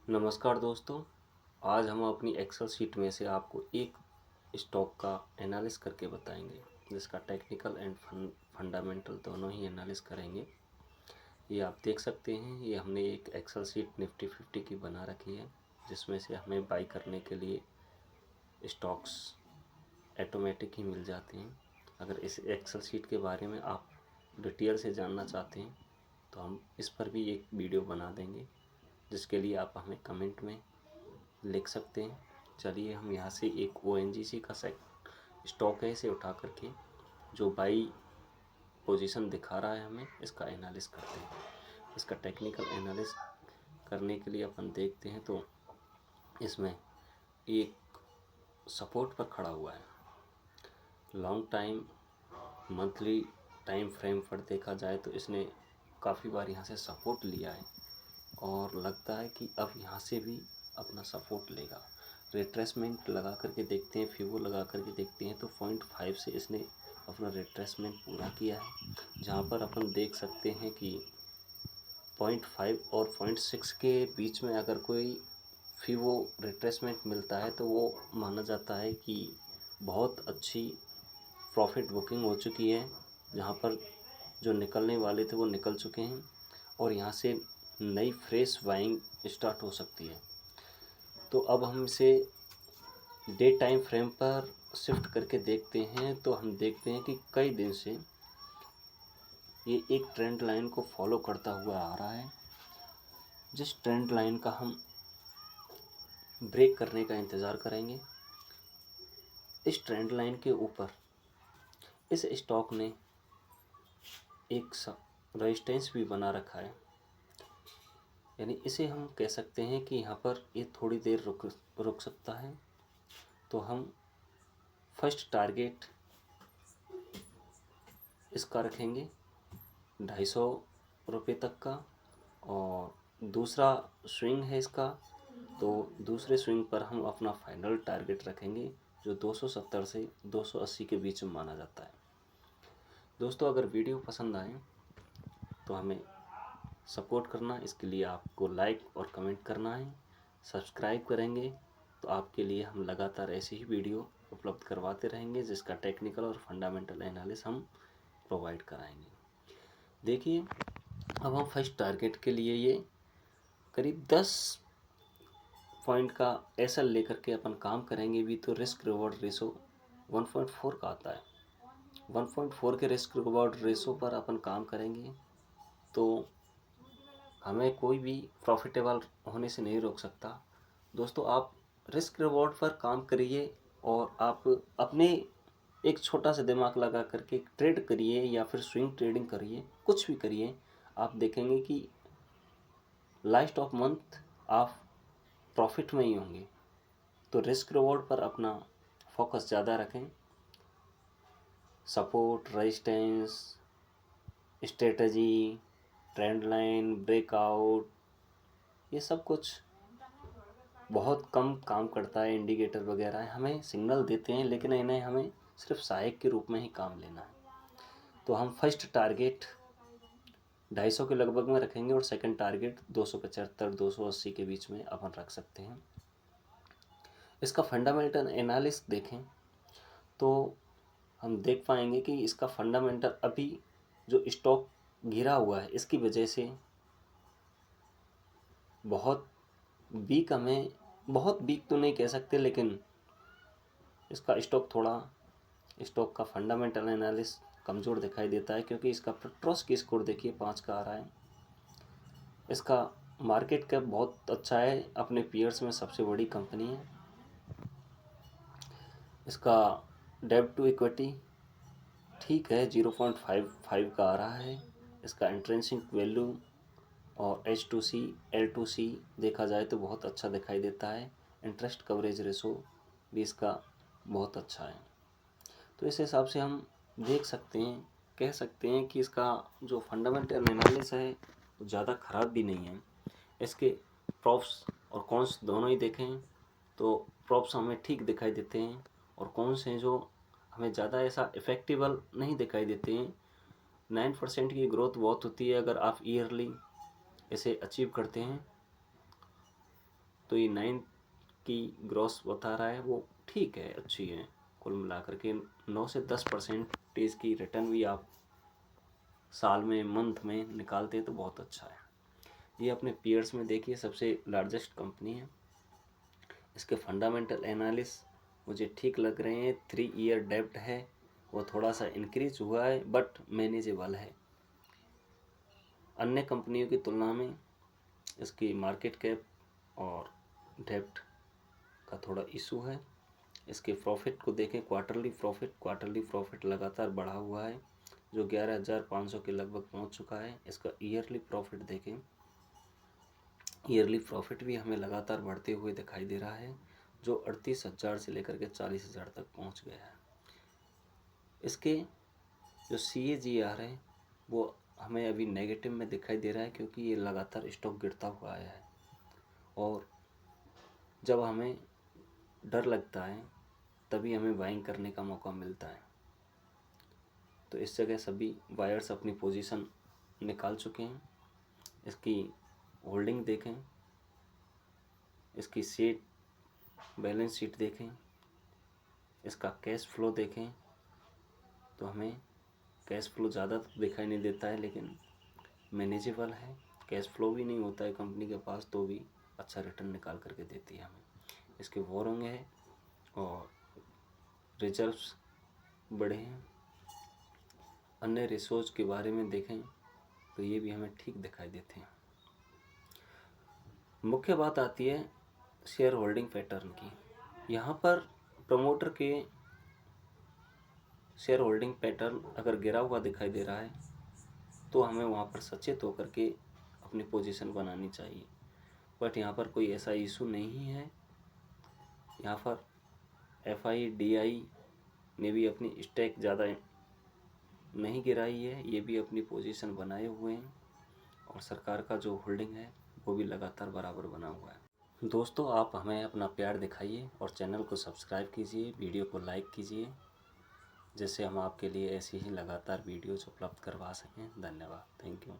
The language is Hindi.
नमस्कार दोस्तों। आज हम अपनी एक्सेल शीट में से आपको एक स्टॉक का एनालिस करके बताएंगे, जिसका टेक्निकल एंड फंडामेंटल दोनों ही एनालिस करेंगे। ये आप देख सकते हैं, ये हमने एक एक्सेल शीट निफ्टी 50 की बना रखी है, जिसमें से हमें बाई करने के लिए स्टॉक्स ऑटोमेटिक ही मिल जाते हैं। अगर इस एक्सेल शीट के बारे में आप डिटेल से जानना चाहते हैं तो हम इस पर भी एक वीडियो बना देंगे, जिसके लिए आप हमें कमेंट में लिख सकते हैं। चलिए हम यहाँ से एक ONGC का स्टॉक है, इसे उठा करके जो बाई पोजीशन दिखा रहा है हमें, इसका एनालिस करते हैं। इसका टेक्निकल एनालिस करने के लिए अपन देखते हैं तो इसमें एक सपोर्ट पर खड़ा हुआ है। Long time monthly time frame पर देखा जाए तो इसने काफ़ी बार यहाँ से सपोर्ट लिया है और लगता है कि अब यहाँ से भी अपना सपोर्ट लेगा। रिट्रेसमेंट लगा करके देखते हैं, फिबो लगा करके देखते हैं तो 0.5 से इसने अपना रिट्रेसमेंट पूरा किया है, जहाँ पर अपन देख सकते हैं कि 0.5 और 0.6 के बीच में अगर कोई फिबो रिट्रेसमेंट मिलता है तो वो माना जाता है कि बहुत अच्छी प्रॉफिट बुकिंग हो चुकी है, जहाँ पर जो निकलने वाले थे वो निकल चुके हैं और यहाँ से नई फ्रेश बाइंग स्टार्ट हो सकती है। तो अब हम इसे डे टाइम फ्रेम पर शिफ्ट करके देखते हैं तो हम देखते हैं कि कई दिन से ये एक ट्रेंड लाइन को फॉलो करता हुआ आ रहा है, जिस ट्रेंड लाइन का हम ब्रेक करने का इंतज़ार करेंगे। इस ट्रेंड लाइन के ऊपर इस स्टॉक ने एक रेजिस्टेंस भी बना रखा है, यानी इसे हम कह सकते हैं कि यहाँ पर ये थोड़ी देर रुक सकता है। तो हम फर्स्ट टारगेट इसका रखेंगे 250 तक का, और दूसरा स्विंग है इसका, तो दूसरे स्विंग पर हम अपना फाइनल टारगेट रखेंगे जो 270 से 280 के बीच में माना जाता है। दोस्तों, अगर वीडियो पसंद आए तो हमें सपोर्ट करना, इसके लिए आपको लाइक और कमेंट करना है। सब्सक्राइब करेंगे तो आपके लिए हम लगातार ऐसी ही वीडियो उपलब्ध करवाते रहेंगे, जिसका टेक्निकल और फंडामेंटल एनालिसिस हम प्रोवाइड कराएंगे। देखिए, अब हम फर्स्ट टारगेट के लिए ये करीब 10 पॉइंट का एसएल लेकर के अपन काम करेंगे भी, तो रिस्क रिवॉर्ड रेशो 1.4 का आता है। 1.4 के रिस्क रिवॉर्ड रेशो पर अपन काम करेंगे तो हमें कोई भी प्रॉफिटेबल होने से नहीं रोक सकता। दोस्तों, आप रिस्क रिवॉर्ड पर काम करिए और आप अपने एक छोटा सा दिमाग लगा करके ट्रेड करिए या फिर स्विंग ट्रेडिंग करिए, कुछ भी करिए। आप देखेंगे कि लास्ट ऑफ मंथ आप प्रॉफिट में ही होंगे। तो रिस्क रिवॉर्ड पर अपना फोकस ज़्यादा रखें। Support, resistance, strategy, trend line, breakout, ये सब कुछ बहुत कम काम करता है। इंडिकेटर वगैरह हमें सिग्नल देते हैं, लेकिन इन्हें हमें सिर्फ सहायक के रूप में ही काम लेना है। तो हम फर्स्ट टारगेट 250 के लगभग में रखेंगे और सेकंड टारगेट 275 280 के बीच में अपन रख सकते हैं। इसका फंडामेंटल एनालिसिस देखें तो हम देख पाएंगे कि इसका फंडामेंटल अभी जो स्टॉक गिरा हुआ है, इसकी वजह से बहुत वीक, हमें बहुत वीक तो नहीं कह सकते, लेकिन इसका स्टॉक का फंडामेंटल एनालिसिस कमज़ोर दिखाई देता है, क्योंकि इसका ट्रस्ट की स्कोर देखिए 5 का आ रहा है। इसका मार्केट कैप बहुत अच्छा है, अपने पीयर्स में सबसे बड़ी कंपनी है। इसका डेब्ट टू इक्विटी ठीक है, 0.55 का आ रहा है। इसका इंट्रिंसिक वैल्यू और H2C L2C देखा जाए तो बहुत अच्छा दिखाई देता है। इंटरेस्ट कवरेज रेशो भी इसका बहुत अच्छा है। तो इस हिसाब से हम देख सकते हैं, कह सकते हैं कि इसका जो फंडामेंटल एनालिसिस है वो ज़्यादा ख़राब भी नहीं है। इसके प्रॉप्स और कॉन्स दोनों ही देखें तो प्रॉप्स हमें ठीक दिखाई देते हैं और कॉन्स हैं जो हमें ज़्यादा ऐसा इफ़ेक्टिबल नहीं दिखाई देते हैं। 9% की ग्रोथ बहुत होती है अगर आप ईयरली इसे अचीव करते हैं। तो ये 9 की ग्रॉस बता रहा है, वो ठीक है, अच्छी है। कुल मिलाकर के 9 से 10% की रिटर्न भी आप साल में, मंथ में निकालते हैं तो बहुत अच्छा है। ये अपने पीयर्स में देखिए सबसे लार्जेस्ट कंपनी है। इसके फंडामेंटल एनालिस मुझे ठीक लग रहे हैं। 3 ईयर डेब्ट है, वो थोड़ा सा इंक्रीज हुआ है बट मैनेजेबल है। अन्य कंपनियों की तुलना में इसकी मार्केट कैप और डेब्ट का थोड़ा इशू है। इसके प्रॉफिट को देखें, क्वार्टरली प्रॉफिट लगातार बढ़ा हुआ है, जो 11,500 के लगभग पहुंच चुका है। इसका ईयरली प्रॉफिट देखें, ईयरली प्रॉफिट भी हमें लगातार बढ़ते हुए दिखाई दे रहा है, जो 38,000 से लेकर के 40,000 तक पहुंच गया है। इसके जो CAGR है वो हमें अभी नेगेटिव में दिखाई दे रहा है, क्योंकि ये लगातार स्टॉक गिरता हुआ आया है। और जब हमें डर लगता है तभी हमें बाइंग करने का मौका मिलता है। तो इस जगह सभी बायर्स अपनी पोजीशन निकाल चुके हैं। इसकी होल्डिंग देखें, इसकी बैलेंस शीट देखें, इसका कैश फ्लो देखें, तो हमें कैश फ्लो ज़्यादा तो दिखाई नहीं देता है, लेकिन मैनेजेबल है। कैश फ्लो भी नहीं होता है कंपनी के पास तो भी अच्छा रिटर्न निकाल करके देती है हमें। इसके बोरोइंग है और रिजर्व्स बड़े हैं। अन्य रिसोर्स के बारे में देखें तो ये भी हमें ठीक दिखाई देते हैं। मुख्य बात आती है शेयर होल्डिंग पैटर्न की। यहाँ पर प्रमोटर के शेयर होल्डिंग पैटर्न अगर गिरा हुआ दिखाई दे रहा है तो हमें वहाँ पर सचेत होकर के अपनी पोजीशन बनानी चाहिए। बट यहाँ पर कोई ऐसा इशू नहीं है। यहाँ पर FIDI ने भी अपनी स्टेक ज़्यादा नहीं गिराई है, ये भी अपनी पोजीशन बनाए हुए हैं। और सरकार का जो होल्डिंग है वो भी लगातार बराबर बना हुआ है। दोस्तों, आप हमें अपना प्यार दिखाइए और चैनल को सब्सक्राइब कीजिए, वीडियो को लाइक कीजिए, जिससे हम आपके लिए ऐसी ही लगातार वीडियोज़ उपलब्ध करवा सकें। धन्यवाद। Thank you.